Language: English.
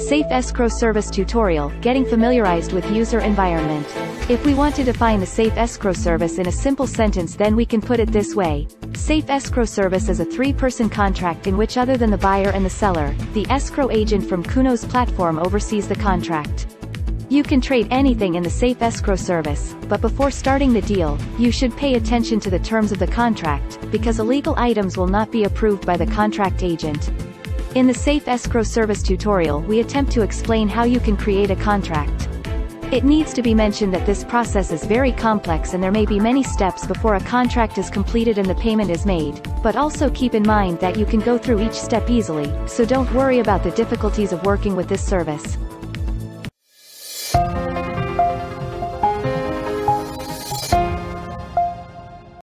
Safe Escrow Service Tutorial, Getting Familiarized with User Environment. If we want to define the Safe Escrow Service in a simple sentence, then we can put it this way. Safe Escrow Service is a three-person contract in which, other than the buyer and the seller, the escrow agent from Counos Platform oversees the contract. You can trade anything in the Safe Escrow Service, but before starting the deal, you should pay attention to the terms of the contract, because illegal items will not be approved by the contract agent. In the Safe Escrow Service tutorial, we attempt to explain how you can create a contract. It needs to be mentioned that this process is very complex and there may be many steps before a contract is completed and the payment is made, but also keep in mind that you can go through each step easily, so don't worry about the difficulties of working with this service.